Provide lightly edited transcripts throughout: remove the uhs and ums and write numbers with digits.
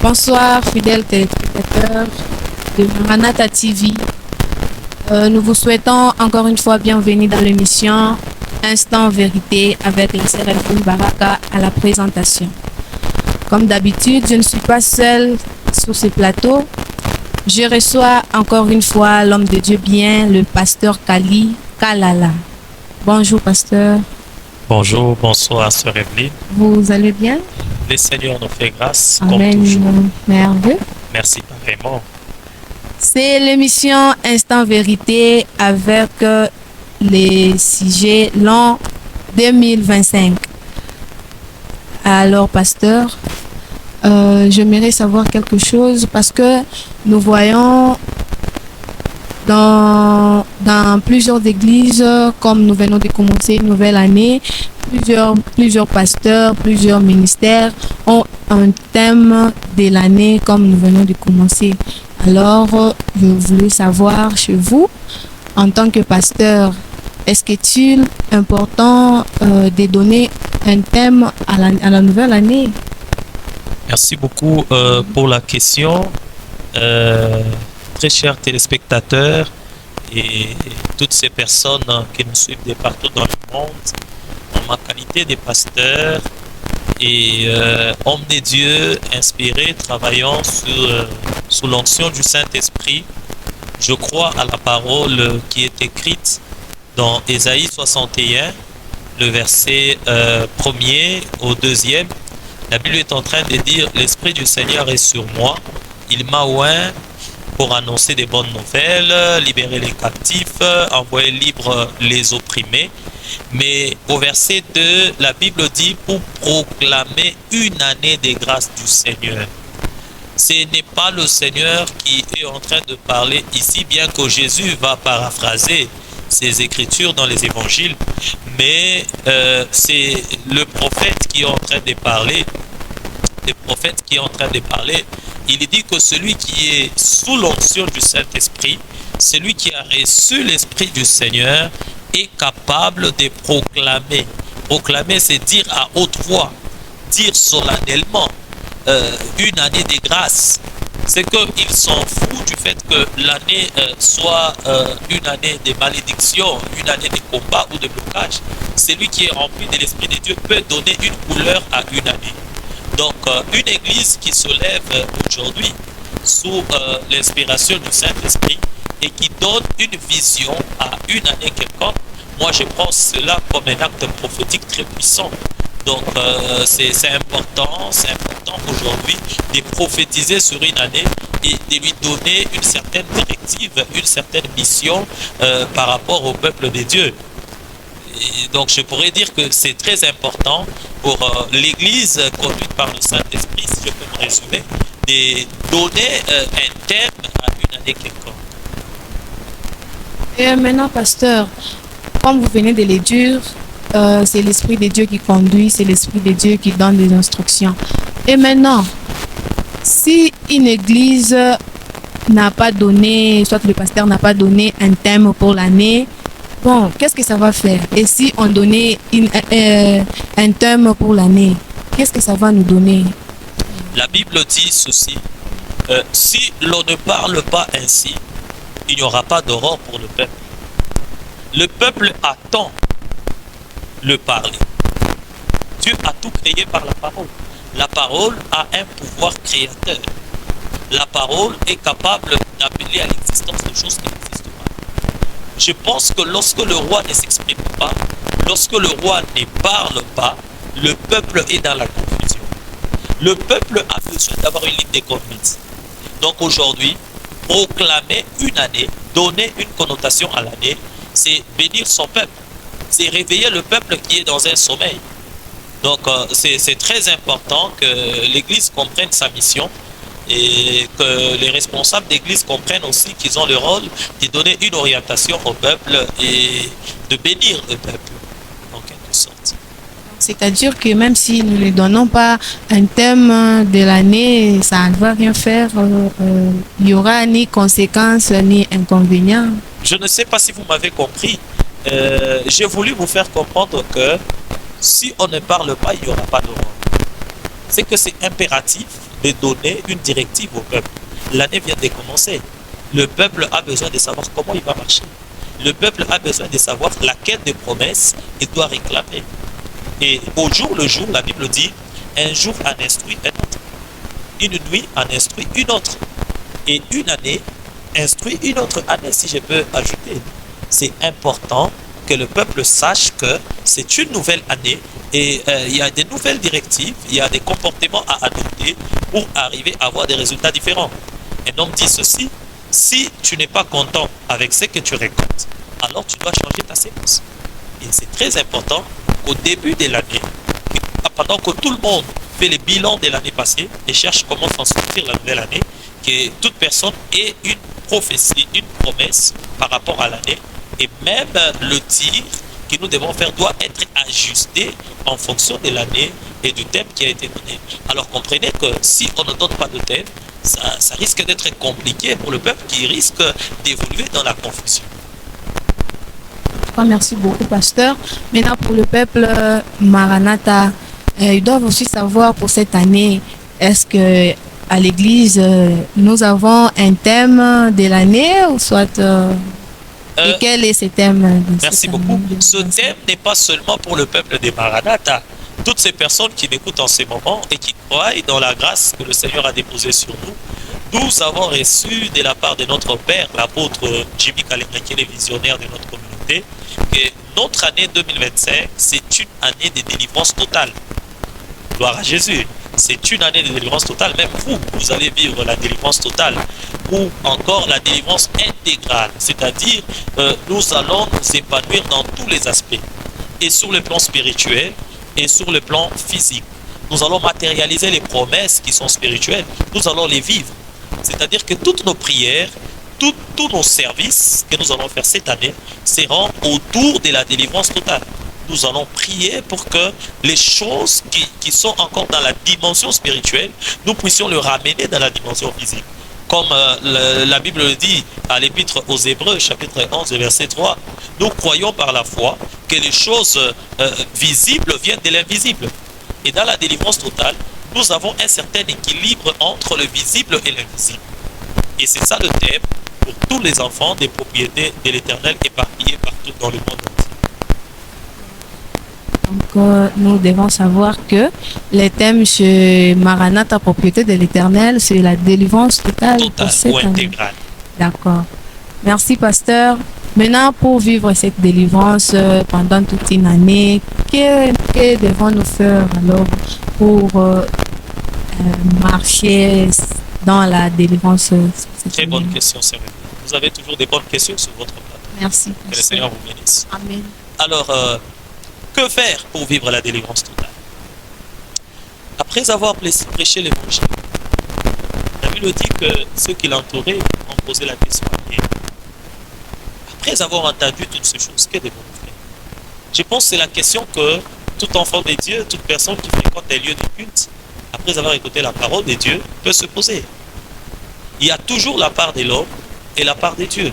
Bonsoir, fidèles téléspectateurs de Maranatha TV. Nous vous souhaitons encore une fois bienvenue dans l'émission Instant Vérité avec la sœur Elfine Baraka à la présentation. Comme d'habitude, je ne suis pas seule sur ce plateau. Je reçois encore une fois l'homme de Dieu bien, le pasteur Kali Kalala. Bonjour, pasteur. Bonjour, bonsoir, sœur Evelyne. Vous allez bien? Le Seigneur nous fait grâce, Amen. comme toujours. Merveilleux. Merci vraiment. C'est l'émission Instant Vérité avec les sujets l'an 2025. Alors, pasteur, j'aimerais savoir quelque chose parce que nous voyons dans plusieurs églises, comme nous venons de commencer une nouvelle année, plusieurs pasteurs, plusieurs ministères ont un thème de l'année comme nous venons de commencer. Alors, je voulais savoir chez vous, en tant que pasteur, est-ce qu'il est important de donner un thème à la nouvelle année? Merci beaucoup pour la question. Très chers téléspectateurs et toutes ces personnes qui nous suivent de partout dans le monde, en ma qualité de pasteur et homme de Dieu inspiré, travaillant sous l'onction du Saint-Esprit, je crois à la parole qui est écrite dans Ésaïe 61, le verset 1er au 2e. La Bible est en train de dire « L'Esprit du Seigneur est sur moi, il m'a oint pour annoncer des bonnes nouvelles, libérer les captifs, envoyer libres les opprimés. » Mais au verset 2, la Bible dit « Pour proclamer une année de grâce du Seigneur ». Ce n'est pas le Seigneur qui est en train de parler ici, bien que Jésus va paraphraser ces écritures dans les évangiles, mais c'est le prophète qui est en train de parler. Le prophète qui est en train de parler, il dit que celui qui est sous l'onction du Saint-Esprit, celui qui a reçu l'Esprit du Seigneur, est capable de proclamer. Proclamer, c'est dire à haute voix, dire solennellement une année de grâce. C'est qu'ils s'en foutent du fait que l'année soit une année de malédiction, une année de combat ou de blocage. Celui qui est rempli de l'Esprit de Dieu peut donner une couleur à une année. Donc, une église qui se lève aujourd'hui sous l'inspiration du Saint-Esprit et qui donne une vision à une année quelconque, moi je prends cela comme un acte prophétique très puissant. Donc, c'est important aujourd'hui de prophétiser sur une année et de lui donner une certaine directive, une certaine mission par rapport au peuple de Dieu. Et donc, je pourrais dire que c'est très important pour l'Église conduite par le Saint-Esprit, si je peux me résumer, de donner un thème à une année quelconque. Et maintenant, pasteur, comme vous venez de le dire, c'est l'Esprit de Dieu qui conduit, c'est l'Esprit de Dieu qui donne des instructions. Et maintenant, si une église n'a pas donné, soit le pasteur n'a pas donné un thème pour l'année, bon, qu'est-ce que ça va faire? Et si on donnait un thème pour l'année, qu'est-ce que ça va nous donner? La Bible dit ceci, si l'on ne parle pas ainsi, il n'y aura pas d'aurore pour le peuple. Le peuple attend le parler. Dieu a tout créé par la parole. La parole a un pouvoir créateur. La parole est capable d'appeler à l'existence des choses qui n'existent pas. Je pense que lorsque le roi ne s'exprime pas, lorsque le roi ne parle pas, le peuple est dans la confusion. Le peuple a besoin d'avoir une ligne de conduite. Donc aujourd'hui, proclamer une année, donner une connotation à l'année, c'est bénir son peuple. C'est réveiller le peuple qui est dans un sommeil. Donc c'est très important que l'Église comprenne sa mission et que les responsables d'Église comprennent aussi qu'ils ont le rôle de donner une orientation au peuple et de bénir le peuple, en quelque sorte. C'est-à-dire que même si nous ne donnons pas un thème de l'année, ça ne va rien faire. Il n'y aura ni conséquences ni inconvénients. Je ne sais pas si vous m'avez compris. J'ai voulu vous faire comprendre que si on ne parle pas, il n'y aura pas d'aurore. C'est que c'est impératif de donner une directive au peuple. L'année vient de commencer. Le peuple a besoin de savoir comment il va marcher. Le peuple a besoin de savoir laquelle des promesses il doit réclamer. Et au jour le jour, la Bible dit, un jour en instruit un autre. Une nuit en instruit une autre. Et une année instruit une autre année, si je peux ajouter. C'est important que le peuple sache que c'est une nouvelle année et il y a des nouvelles directives, il y a des comportements à adopter pour arriver à avoir des résultats différents. Un homme dit ceci, si tu n'es pas content avec ce que tu récoltes, alors tu dois changer ta séquence. Et c'est très important qu'au début de l'année, pendant que tout le monde fait le bilan de l'année passée et cherche comment s'en sortir la nouvelle année, que toute personne ait une prophétie, une promesse par rapport à l'année, et même le tir que nous devons faire doit être ajusté en fonction de l'année et du thème qui a été donné. Alors comprenez que si on ne donne pas de thème, ça risque d'être compliqué pour le peuple qui risque d'évoluer dans la confusion. Merci beaucoup, pasteur. Maintenant, pour le peuple Maranatha, ils doivent aussi savoir pour cette année, est-ce que à l'église, nous avons un thème de l'année ou soit... et quel est ce thème? Merci beaucoup. Ce thème n'est pas seulement pour le peuple des Maranatha. Toutes ces personnes qui m'écoutent en ce moment et qui croient dans la grâce que le Seigneur a déposée sur nous, nous avons reçu de la part de notre Père, l'apôtre Jimmy Kalenga, qui est le visionnaire de notre communauté, que notre année 2025, c'est une année de délivrance totale. Gloire à Jésus. C'est une année de délivrance totale. Même vous, vous allez vivre la délivrance totale ou encore la délivrance intégrale. C'est-à-dire, nous allons nous épanouir dans tous les aspects. Et sur le plan spirituel et sur le plan physique. Nous allons matérialiser les promesses qui sont spirituelles. Nous allons les vivre. C'est-à-dire que toutes nos prières, tous nos services que nous allons faire cette année seront autour de la délivrance totale. Nous allons prier pour que les choses qui sont encore dans la dimension spirituelle, nous puissions le ramener dans la dimension physique. Comme la Bible le dit à l'épître aux Hébreux, chapitre 11, verset 3, nous croyons par la foi que les choses visibles viennent de l'invisible. Et dans la délivrance totale, nous avons un certain équilibre entre le visible et l'invisible. Et c'est ça le thème pour tous les enfants des propriétés de l'Éternel éparpillés partout dans le monde entier. Donc, nous devons savoir que le thème chez Maranatha, propriété de l'Éternel, c'est la délivrance totale pour cette année. D'accord. Merci, pasteur. Maintenant, pour vivre cette délivrance pendant toute une année, que devons-nous faire alors pour marcher dans la délivrance? Très bonne question, c'est vrai. Vous avez toujours des bonnes questions sur votre plateau. Merci. Que le Seigneur vous bénisse. Amen. Alors, que faire pour vivre la délivrance totale? Après avoir prêché l'évangile, la Bible dit que ceux qui l'entouraient ont posé la question à Pierre. Après avoir entendu toutes ces choses, que devons-nous faire? Je pense que c'est la question que tout enfant de Dieu, toute personne qui fréquente des lieux de culte, après avoir écouté la parole de Dieu, peut se poser. Il y a toujours la part de l'homme et la part de Dieu.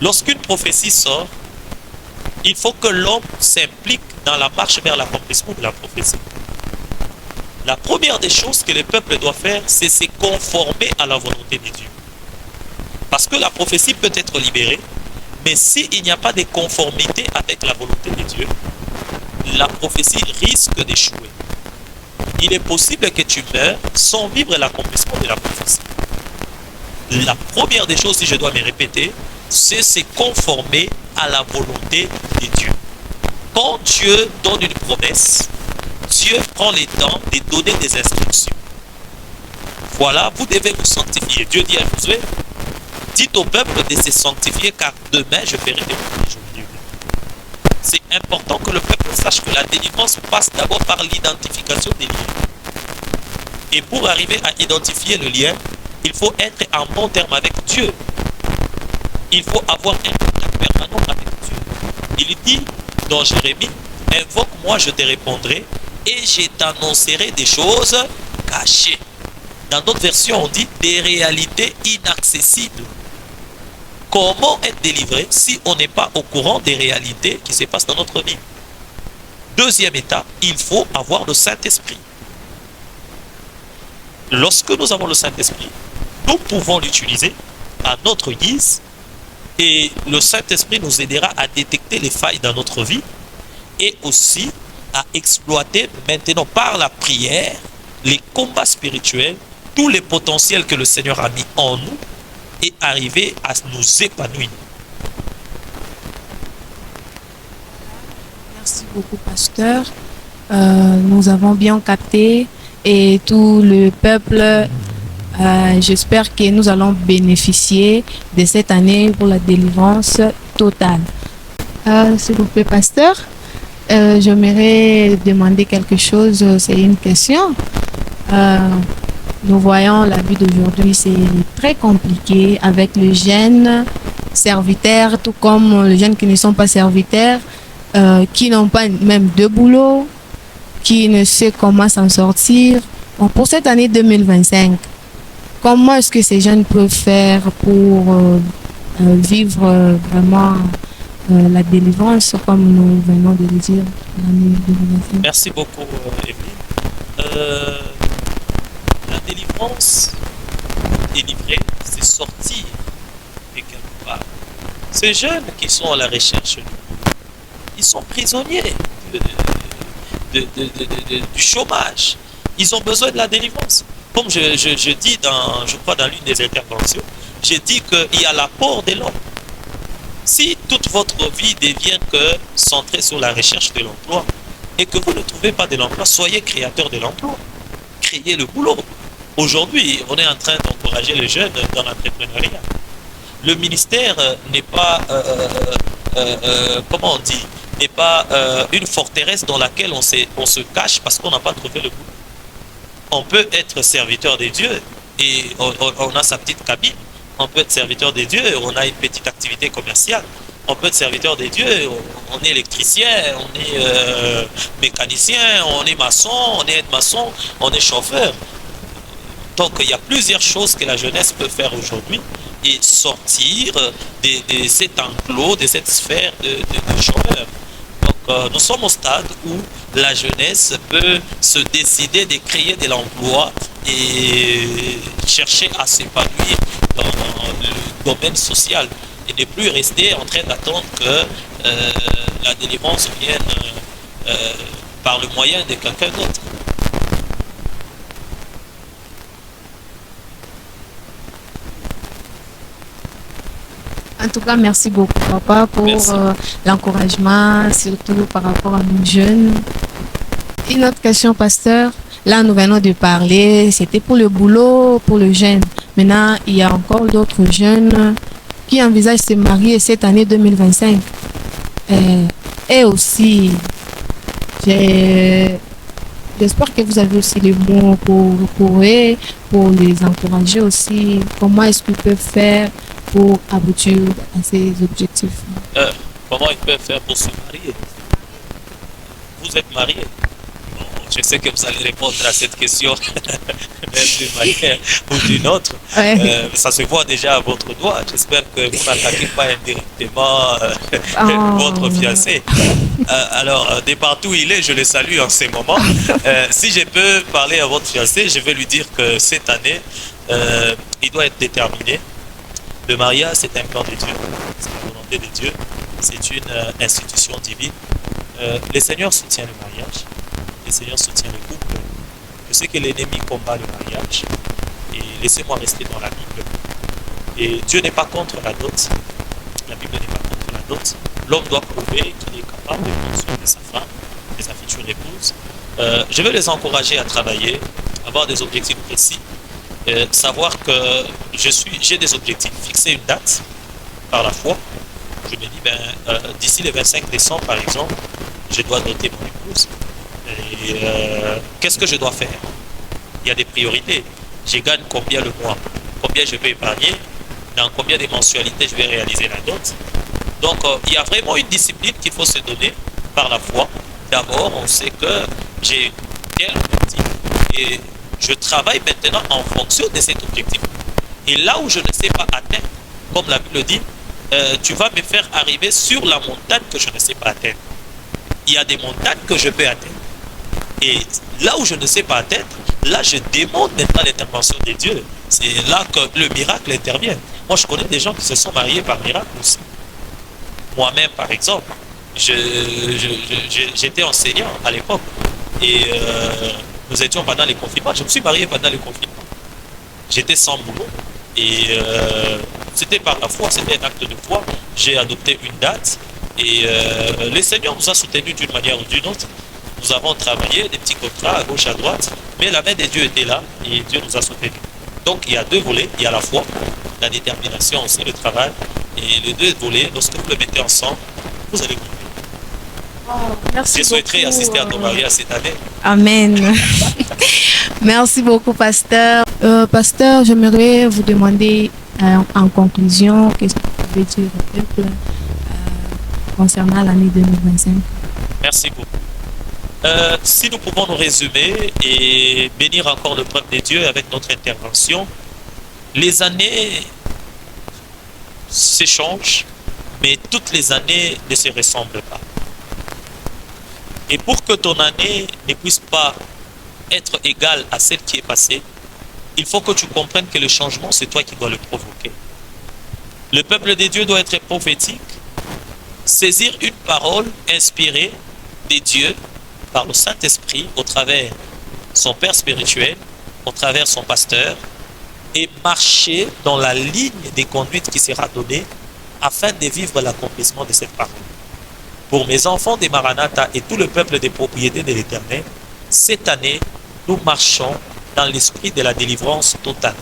Lorsqu'une prophétie sort, il faut que l'homme s'implique dans la marche vers l'accomplissement de la prophétie. La première des choses que le peuple doit faire, c'est se conformer à la volonté de Dieu. Parce que la prophétie peut être libérée, mais s'il n'y a pas de conformité avec la volonté de Dieu, la prophétie risque d'échouer. Il est possible que tu meurs sans vivre l'accomplissement de la prophétie. La première des choses, si je dois me répéter, c'est se conformer à la volonté de Dieu. Quand Dieu donne une promesse, Dieu prend le temps de donner des instructions. Voilà, vous devez vous sanctifier. Dieu dit à Josué, dites au peuple de se sanctifier car demain je ferai des miracles. C'est important que le peuple sache que la délivrance passe d'abord par l'identification des liens. Et pour arriver à identifier le lien, il faut être en bon terme avec Dieu. Il faut avoir un contact permanent avec Dieu. Il dit dans Jérémie, invoque-moi, je te répondrai et je t'annoncerai des choses cachées. Dans d'autres versions, on dit des réalités inaccessibles. Comment être délivré si on n'est pas au courant des réalités qui se passent dans notre vie? Deuxième étape, il faut avoir le Saint-Esprit. lorsque nous avons le Saint-Esprit, nous pouvons l'utiliser à notre guise et le Saint-Esprit nous aidera à détecter les failles dans notre vie et aussi à exploiter maintenant par la prière les combats spirituels, tous les potentiels que le Seigneur a mis en nous et arriver à nous épanouir. Merci beaucoup, pasteur. Nous avons bien capté et tout le peuple, j'espère que nous allons bénéficier de cette année pour la délivrance totale. S'il vous plaît, pasteur, j'aimerais demander quelque chose, c'est une question. Nous voyons la vie d'aujourd'hui, c'est très compliqué avec les jeunes serviteurs, tout comme les jeunes qui ne sont pas serviteurs, qui n'ont pas même de boulot, qui ne sait comment s'en sortir. Bon, pour cette année 2025, comment est-ce que ces jeunes peuvent faire pour vivre vraiment la délivrance comme nous venons de le dire l'année 2025? Merci beaucoup, Evelyne. La délivrance, délivrer, c'est sortir de quelque part. Ces jeunes qui sont à la recherche, ils sont prisonniers du chômage. Ils ont besoin de la délivrance. Comme je dis je crois dans l'une des interventions, j'ai dit qu'il y a l'apport de l'homme. Si toute votre vie devient que centrée sur la recherche de l'emploi et que vous ne trouvez pas de l'emploi, soyez créateur de l'emploi. Créez le boulot. Aujourd'hui, on est en train d'encourager les jeunes dans l'entrepreneuriat. Le ministère n'est pas, comment on dit, n'est pas une forteresse dans laquelle on se cache parce qu'on n'a pas trouvé le boulot. On peut être serviteur des dieux et on a sa petite cabine. On peut être serviteur des dieux, on a une petite activité commerciale. On peut être serviteur des dieux, on est électricien, on est mécanicien, on est maçon, on est aide-maçon, on est chauffeur. Donc il y a plusieurs choses que la jeunesse peut faire aujourd'hui et sortir de cet enclos, de cette sphère de chômeurs. Donc nous sommes au stade où la jeunesse peut se décider de créer de l'emploi et chercher à s'épanouir dans le domaine social et ne plus rester en train d'attendre que la délivrance vienne par le moyen de quelqu'un d'autre. En tout cas, merci beaucoup, papa, pour l'encouragement, surtout par rapport à nos jeunes. Une autre question, pasteur. Là, nous venons de parler, c'était pour le boulot, pour le jeune. Maintenant, il y a encore d'autres jeunes qui envisagent de se marier cette année 2025. Et aussi, j'espère que vous avez aussi les mots pour eux, pour les encourager aussi. Comment est-ce qu'ils peuvent faire pour aboutir à ces objectifs? Comment ils peuvent faire pour se marier? Vous êtes marié? Bon, je sais que vous allez répondre à cette question même d'une manière ou d'une autre. Ouais. Ça se voit déjà à votre doigt. J'espère que vous n'attaquez pas indirectement votre fiancé. Alors, de partout où il est, je le salue en ces moments. Si je peux parler à votre fiancé, je vais lui dire que cette année, il doit être déterminé. Le mariage, c'est un plan de Dieu, c'est la volonté de Dieu, c'est une institution divine. Le Seigneur soutient le mariage, le Seigneur soutient le couple. Je sais que l'ennemi combat le mariage, et laissez-moi rester dans la Bible. Et Dieu n'est pas contre la dot, la Bible n'est pas contre la dot. L'homme doit prouver qu'il est capable de prendre soin de sa femme, de sa future épouse. Je veux les encourager à travailler, avoir des objectifs précis. Savoir que j'ai des objectifs, fixer une date par la foi. Je me dis, d'ici le 25 décembre, par exemple, je dois doter mon épouse. Et qu'est-ce que je dois faire? Il y a des priorités. Je gagne combien le mois? Combien je vais épargner? Dans combien de mensualités je vais réaliser la dot? Donc, il y a vraiment une discipline qu'il faut se donner par la foi. D'abord, on sait que j'ai tel objectif. Et je travaille maintenant en fonction de cet objectif. Et là où je ne sais pas atteindre, comme la Bible dit, tu vas me faire arriver sur la montagne que je ne sais pas atteindre. Il y a des montagnes que je peux atteindre. Et là où je ne sais pas être, là je demande maintenant l'intervention de Dieu. C'est là que le miracle intervient. Moi je connais des gens qui se sont mariés par miracle aussi. Moi-même par exemple, j'étais enseignant à l'époque et nous étions pendant les confinements. Je me suis marié pendant les confinements. J'étais sans boulot et c'était par la foi, c'était un acte de foi. J'ai adopté une date et le Seigneur nous a soutenus d'une manière ou d'une autre. Nous avons travaillé des petits contrats à gauche, à droite, mais la main de Dieu était là et Dieu nous a soutenus. Donc il y a deux volets, il y a la foi, la détermination aussi, le travail, et les deux volets, lorsque vous le mettez ensemble, vous allez gagner. Merci Je souhaiterais beaucoup, assister à ton mariage cette année. Amen. Merci beaucoup, pasteur. Pasteur, j'aimerais vous demander en conclusion, qu'est-ce que vous pouvez dire au peuple concernant l'année 2025? Merci beaucoup. Si nous pouvons nous résumer et bénir encore le peuple de Dieu avec notre intervention, les années s'échangent, mais toutes les années ne se ressemblent pas. Et pour que ton année ne puisse pas être égale à celle qui est passée, il faut que tu comprennes que le changement, c'est toi qui dois le provoquer. Le peuple de Dieu doit être prophétique, saisir une parole inspirée de Dieu par le Saint-Esprit au travers son père spirituel, au travers son pasteur, et marcher dans la ligne des conduites qui sera donnée afin de vivre l'accomplissement de cette parole. Pour mes enfants des Maranatha et tout le peuple des propriétés de l'Éternel, cette année, nous marchons dans l'esprit de la délivrance totale.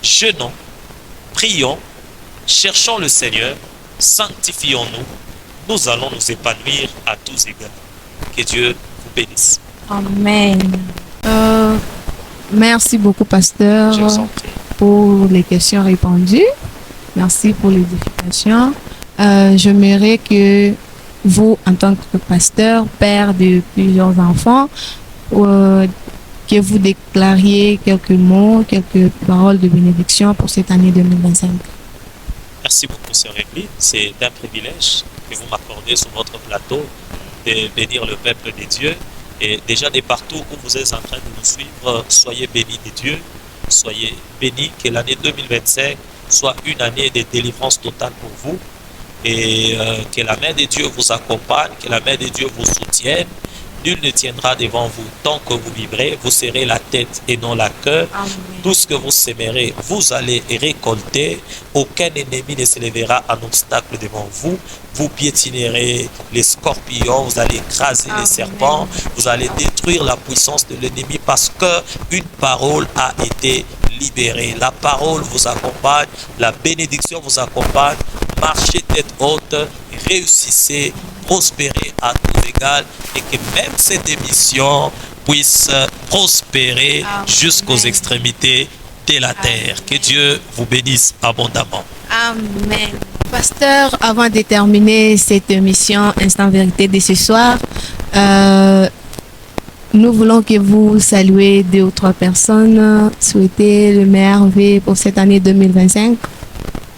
Jeûnons, prions, cherchons le Seigneur, sanctifions-nous, nous allons nous épanouir à tous égards. Que Dieu vous bénisse. Amen. Merci beaucoup, pasteur, Je vous en prie. pour les questions répondues. Merci pour l'édification. J'aimerais que vous, en tant que pasteur, père de plusieurs enfants, que vous déclariez quelques mots, quelques paroles de bénédiction pour cette année 2025. Merci beaucoup, Sœur Émilie. C'est un privilège que vous m'accordez sur votre plateau de bénir le peuple de Dieu. Et déjà de partout où vous êtes en train de nous suivre, soyez bénis de Dieu, soyez bénis, que l'année 2025 soit une année de délivrance totale pour vous et que la main de Dieu vous accompagne, que la main de Dieu vous soutienne. Nul ne tiendra devant vous tant que vous vivrez, vous serez la tête et non la queue. Tout ce que vous sèmerez, vous allez récolter. Aucun ennemi ne se lèvera en obstacle devant vous. Vous piétinerez les scorpions, vous allez écraser les serpents, vous allez détruire la puissance de l'ennemi parce qu'une parole a été libérée. La parole vous accompagne, la bénédiction vous accompagne. Marchez tête haute, réussissez, prospérez à tout égal et que même cette émission puisse prospérer jusqu'aux extrémités de la terre. Que Dieu vous bénisse abondamment. Amen. Pasteur, avant de terminer cette émission Instant Vérité de ce soir, nous voulons que vous saluez 2 ou 3 personnes, souhaitez le meilleur vœu pour cette année 2025.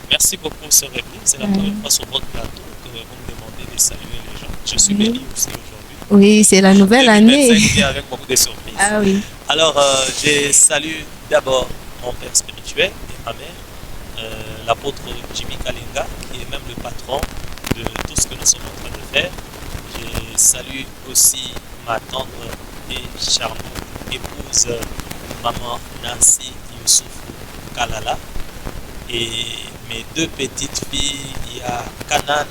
Merci beaucoup, Sœur Émilie. C'est la première fois sur votre plateau que vous me demandez de saluer les gens. Je suis béni aussi aujourd'hui. Oui, c'est la nouvelle année. 2025 avec beaucoup de surprises. Ah oui. Alors, je salue d'abord mon père spirituel et ma mère, l'apôtre Jimmy Kalinga, qui est même le patron de tout ce que nous sommes en train de faire. Je salue aussi ma tendre et charmante épouse, maman Nancy Youssouf Kalala, et mes 2 petites filles, il y a Kanan,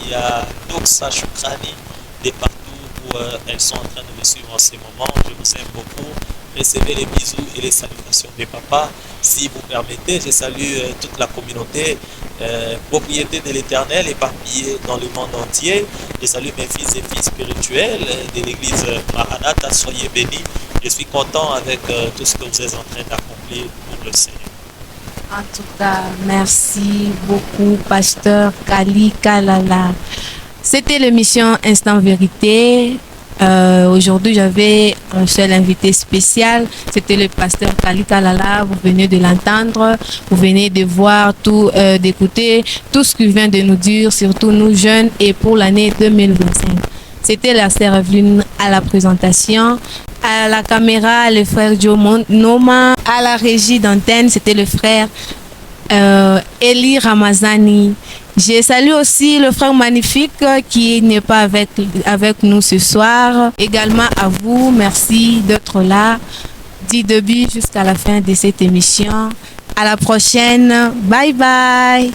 il y a Doxa Shukrani, de partout où elles sont en train de me suivre en ce moment. Je vous aime beaucoup. Recevez les bisous et les salutations de papa. Si vous permettez, je salue toute la communauté propriété de l'Éternel éparpillée dans le monde entier. Je salue mes fils et filles spirituels de l'église Maranatha. Soyez bénis. Je suis content avec tout ce que vous êtes en train d'accomplir pour le Seigneur. En tout cas, merci beaucoup, pasteur Kali Kalala. C'était l'émission Instant Vérité. Aujourd'hui, j'avais un seul invité spécial. C'était le pasteur Kali Kalala. Vous venez de l'entendre. Vous venez de voir tout, d'écouter tout ce qu'il vient de nous dire, surtout nous jeunes et pour l'année 2025. C'était la sœur Evelyne à la présentation. À la caméra, le frère Joe Noma. À la régie d'antenne, c'était le frère Eli Ramazani. Je salue aussi le frère magnifique qui n'est pas avec nous ce soir. Également à vous, merci d'être là du début jusqu'à la fin de cette émission. À la prochaine. Bye bye.